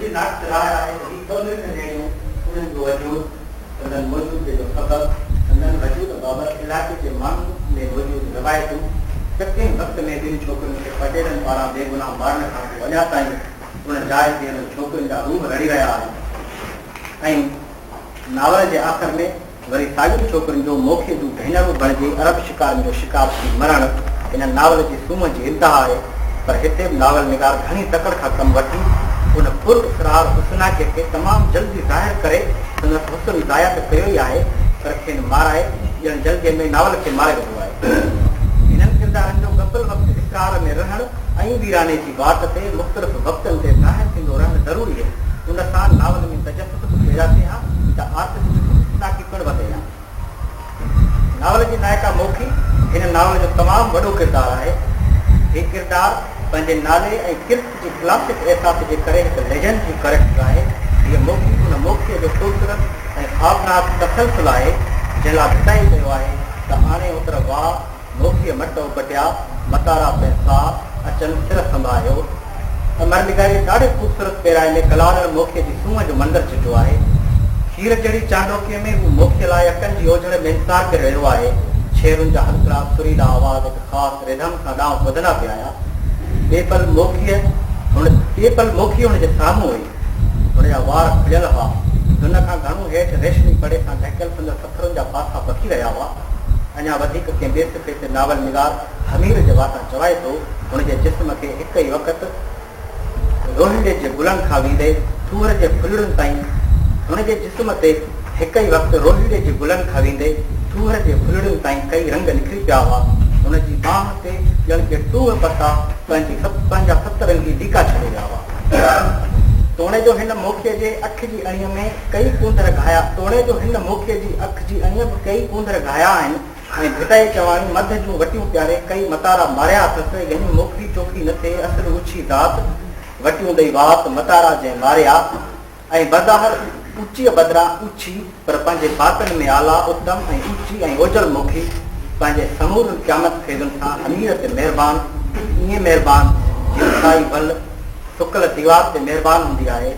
मुझे नाक चलाया है तो तो ने रेडियो उन जो वजूद तन मौजूद जो सबब तन वजूद बाबत इलाके के मानू में मौजूद रवायतों तके वक्त में दिन छोकरन के पटेरन पारा बेगुनाह मारन का वजह ताई उन जाय के छोकरन का रूह रड़ी रहा है। नावल के आखिर में वरी सागिर छोकरन जो मोखे जो भेनरू बणजे अरब शिकार जो शिकार थी मरण इन नावल की सूम की इंतहा है। पर हिते नावल निगार घनी तकड़ का कम वठी उन पुर इसरार हुस्ना के तमाम जल्दी जाहिर करे उन हुस्न जाया तो कयो ही है पर खेन माराए जन जल्दी में नावल के मारे विधो है। इन किरदारन जो गबल वक्त इसरार में रहण ऐं वीराने की बात ते मुख्तलिफ वक्तन ते जाहिर थींदो रहण जरूरी है। उन सां नावल में तजस्सुस पैदा थिए हा त आर्टिस्ट हुस्ना की पिण वधे हा। नावल की नायका मोखी इन नावल जो तमाम बड़ो किरदार है। ये किरदार पंहिंजे नाले ऐं किर्त जी क्लासिक एहसास जे करे हिकु लेजेंड जी करेक्टर आहे। हीअ मोखी उन मोखीअ जो ख़ूबसूरत ऐं ख़ौफ़नाक तसलसल आहे जंहिं लाइ ॿुधाई वियो आहे त हाणे उतर वाह मोखीअ मट उपटिया मतारा पैसा अचनि सिर संभालियो। अमर निगारी ॾाढे ख़ूबसूरत पहिरां में कलानर मोखीअ जी सूंहं जो मंदरु चिटियो आहे। खीर जहिड़ी चांडोकीअ में हू मोखीअ लाइ अकनि जी ओझड़ में इंतज़ार करे रहियो आहे। शेरुनि जा हल्का सुरीला आवाज़ हिकु ख़ासि रिधम सां ॾांहुं ॿुधंदा पिया आया। ॿिए पल मोखी हुनजे साम्हूं हुई। हुनजा वार खुलियल हुआ। हुन खां घणो हेठि रेशमी पड़े सां ढकियल संदसि पथरनि जा पासा पखी रहिया हुआ। अञा वधीक कंहिं ॿिए सिफ़े ते नावल निगार हमीर जे वातां चवाए थो हुनजे जिस्म खे हिकु ई वक़्तु रोहिड़े जे गुलनि खां वींदे थूर जे फुलड़नि ताईं हुनजे जिस्म ते हिकु ई वक़्तु रोहिड़े जे गुलनि खां वींदे थूर जे फुलड़नि ताईं कई रंग निकिरी पिया हुआ। हुनजी बाह ते ॼण के टूह पता पंहिंजा 7 रंगी टीका छॾे विया हुआ। तोणे जो हिन मोखीअ जे अख जी अणीअ में कई कूंदर घाया तोणे जो हिन मोखीअ जी अख जी अणीअ में कई कूंदर घाया आहिनि ऐं भिटाई चवाणी मध जूं वटियूं प्यारे कई मतारा मारिया अथसि। यानी मोखी चोखी न थिए असर उछी दात वटियूं ॾेई वात मतारा जंहिं मारिया ऐं बज़ाहिर ऊची बदिरां ऊची पर पंहिंजे बातनि में आला उत्तम ऐं ऊची ऐं ओझल मोखी पंहिंजे समूर क़यामत फेज़ुनि सां अमीर ते महिरबान ईअं महिरबान जीअं साई बल सुकल दीवार ते महिरबान हूंदी आहे।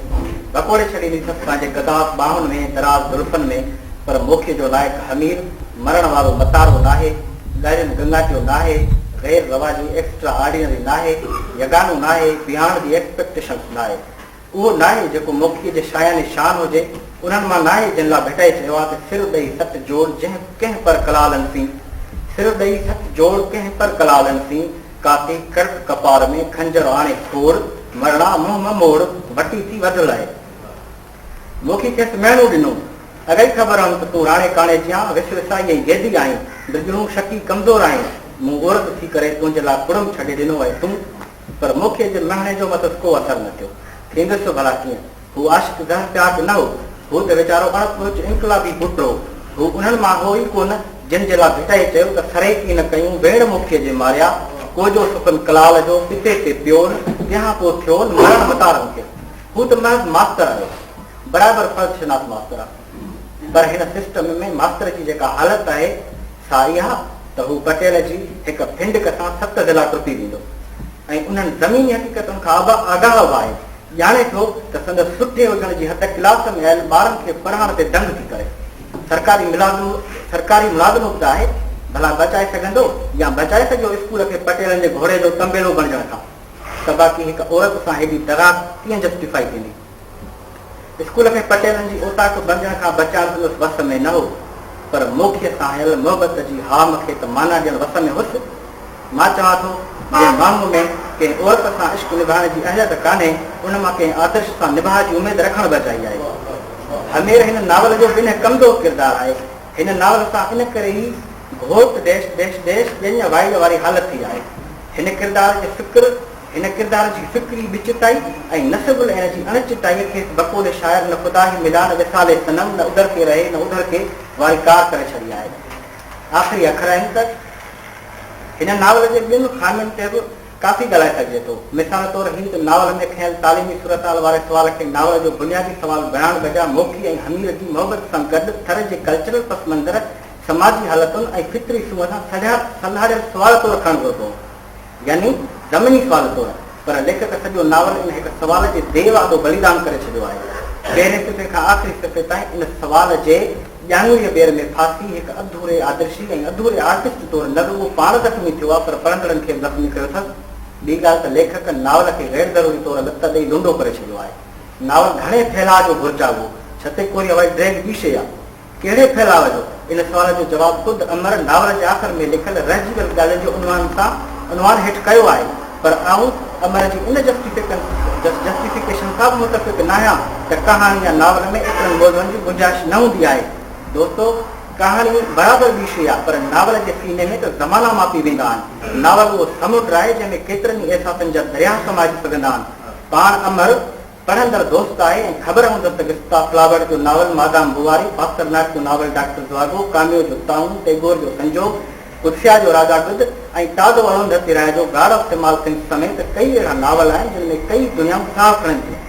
बकोड़े छॾींदी अथसि पंहिंजे गदास बाहुनि में दराज़ जुल्फनि में। पर मोखीअ जो लाइक़ु हमीर मरण वारो मतारो नाहे ॻारियुनि गंगाटियो नाहे गैर रवाजी एक्स्ट्रा ऑर्डिनरी नाहे यगानो नाहे बिहाण जी एक्सपेक्टेशन्स नाहे। उहो नाहे जेको मोखीअ जे शायानी शान हुजे। उन्हनि मां नाहे जिन लाइ भिटाए चयो आहे त सिर ॾेई सत जोड़ जंहिं कंहिं पर कलालनि सी सिर ॾेई सत जोड़ कंहिं पर कलालनि सी काती कर्क कपार में खंजर आणे खोड़ मरणा मुंहुं मोड़ वटी थी वधल आहे। मोखी खेसि महिणो ॾिनो अगई ख़बर हुन त तूं राणे काणे थियां विस विसाई ऐं गेदी आहीं बिजड़ूं शकी कमज़ोर आहीं मूं औरत थी करे तुंहिंजे लाइ कुड़म छॾे ॾिनो आहे तूं। पर मोखीअ जे महणे जो मतिलबु को असरु न थियो। थींदुसि भला कीअं हू आशिक़ ज़हर प्यार न हो। हू त वीचारो अणपहुच इनकलाबी पुट हो। हू उन्हनि मां हो ई कोन जिन जे लाइ भिटाए चयो त सरे की न कयूं भेण मोखीअ जे मारिया कोजो सुखन कलाल जो पिते ते पियो तंहिंखां पोइ थियो मरण मतारनि खे। हू त महज़ मास्तर आहे बराबरि फ़र्ज़शनास मास्तर आहे। पर हिन सिस्टम में मास्तर जी जेका हालत आहे सा इहा त हू पटेल जी हिकु फिंडक सां 7 ज़िला टुटी वेंदो ऐं उन्हनि ज़मीनी हक़ीक़तुनि खां आगाह आहे। ॼाणे थो त संदसि सुठे हुजण जी हद क्लास में आयल ॿारनि खे पढ़ाइण ते दंग थी करे। सरकारी मुलाज़िमो बि आहे भला बचाए सघंदो या बचाए सघियो स्कूल खे पटेलनि जे घोड़े जो तंबेलो बणजण खां त बाक़ी हिकु औरत सां हेॾी दगा कीअं जस्टिफाई थींदी। स्कूल खे पटेलनि जी ओताक बणजण खां बचाइण संदसि वस में न हो। पर मोखीअ सां हल मोहबत जी हा मूंखे त माना ॾियणु वस में हुअसि। मां चवां थो जंहिं माण्हू में कंहिं औरत सां इश्क निभाइण जी अहलियत कान्हे उन मां कंहिं आदर्श सां निभाइण जी उमेदु रखणु बचाई आहे। हमेर हिन नावल जो बिन कमज़ोर किरदारु आहे। हिन नावल सां इन करे ई घोट देश देश देश ॼञ वाइल वारी हालत थी आहे। हिन किरदार जी फिक्री बिचिताई ऐं नसबुल हिन जी अणचिताईअ खे बकोले शायर न ख़ुदा ई मिलान विसाले सनम न उधर के रहे न उधर के वारी कार करे छॾी आहे। आख़िरी अखर आहिनि त हिन नावल जे ॿिनि ख़ामियुनि ते बि काफ़ी ॻाल्हाए सघिजे थो। मिसाल तौरु हीअ त नावल में खयल तालीमी सूरताल वारे सुवाल खे नावल जो बुनियादी सवाल बयान बजा मोखी ऐं हमीर जी मोहबत सां गॾु थर जे कल्चरल पस मंज़र समाजी हालतुनि ऐं फितरी सूह सां सलाहियल सुवाल तौरु खणिबो थो। यानी ज़मीनी सुवाल तौरु पर लेखक सॼो नावल इन हिकु सवाल जे देव आदो बलिदान करे छॾियो आहे। पहिरें सिफ़े खां आख़िरी सिफ़े ताईं इन सवाल जे ॼाणूअ ॿेर में फासी हिकु अधूरे आदर्शी ऐं अधूरे आर्टिस्ट तौरु न रुॻो पाण ज़ख़्मी थियो आहे पर पढ़ंदड़नि खे ज़ख़्मी कयो अथसि। ॿी ॻाल्हि त लेखक नावल खे गैर ज़रूरी तौरु लत ॾेई लूंडो करे छॾियो आहे। नावल घणे फैलाव जो घुरिजा हो, छते कोरी हवाई ड्रैग ॿी शइ आहे, कहिड़े फैलाव जो? इन सवाल जो जवाबु ख़ुदि अमर नावल जे आख़िर में लिखियल रहिजी वियल ॻाल्हियुनि जो उनवान हेठि कयो आहे। पर आऊं अमर जी इन जस्टिफिकेशन खां बि मुतफ़िक़ न आहियां त कहाणी या नावल में एतिरनि मौज़ुअनि जी गुंजाइश न हूंदी आहे। दोस्तो, कहाणी बराबरि ॿी शइ आहे, पर नावल जे सीने में त ज़माना मापी वेंदा आहिनि। नावल उहो समुंड आहे जंहिंमें केतिरनि ई एहसासनि जा दरिया समाइजी सघंदा आहिनि। पाण अमर पढ़ंदड़ दोस्त आहे ऐं ख़बर हूंदसि त गुस्ता फ्लावर जो नावल मादाम बुआरी, पास्टरनाक जो नावल डॉक्टर ज़वागो, काम्यो जो ताऊं, टैगोर जो संजोग, कुर्सिया जो राजा ॾुध ऐं ताज़ो अणोंदर तिराए जो गार्ड ऑफ द मालकिन समेत कई अहिड़ा नावल आहिनि जिन में कई दुनियाऊं साहु खणनि थियूं।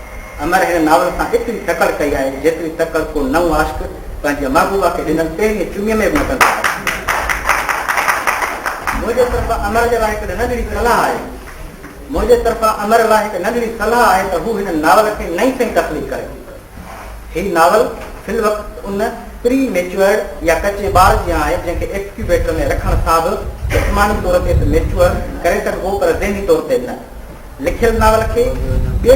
अमर हिन नावल सां एतिरी तकड़ कई आहे जेतिरी तकड़ को नओं आशिक़ पंहिंजे महबूबा खे ॾिनल पहिरीं चुमीअ में बि न कंदो आहे। मुंहिंजे तरफ़ां अमर जे लाइ हिकु नंढड़ी सलाह आहे त हू हिन नावल खे नई सही तख़लीक़ करे। हीउ नावल फिल वक़्तु उन प्री मेच्योर्ड या कचे ॿार जीअं आहे जंहिंखे एक्सक्यूबेटर में रखण सां बि जिस्मानी तौर ते मेच्योर करे सघिबो पर ज़हनी तौर ते न। लिखियल नावल खे ॿिए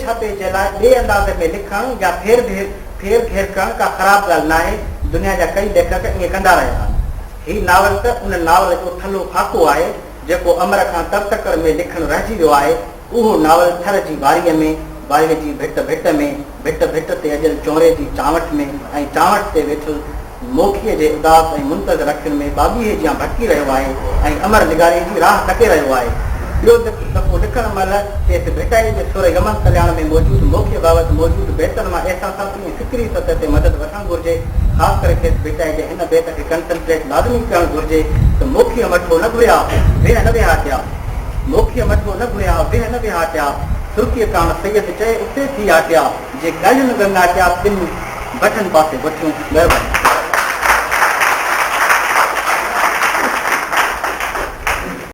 छापे जे लाइ ॿिए अंदाज़े में लिखण या फेर घेर करण का ख़राब ॻाल्हि न आहे। दुनिया जा कई लेखक ईअं कंदा रहिया आहिनि। हीउ नावल त उन नावल जो थलो फाको आहे जेको अमर खां तकड़ में लिखणु रहिजी वियो आहे। उहो नावल थर जी बारीअ जी भिट ते अॼल चौरे जी चावट में ऐं चावट ते वेठल मोखीअ जे उदास ऐं मुंतज़ रखियुनि में बाबीअ जी भटकी रहियो आहे ऐं अमर निगारे जी राह टके रहियो आहे। ॿियो दफ़ो लिखण महिल खेसि भिटाई जे सुर यमन कल्याण में मौजूदु मोखीअ बाबति मौजूदु बेतनि मां एहसासाती ऐं फिक्री सतह ते मदद वठणु घुरिजे। ख़ासि करे खेसि भिटाई जे हिन बेत खे कंसंट्रेट लाज़मी करणु घुरिजे त मोखीअ मठो न घुरिया वेह न विहा थिया सुर्खीअ कान सैयद चए उते थी आटिया जे ॻाल्हियुनि गंगा थिया ॿिनि बटनि पासे वठियूं।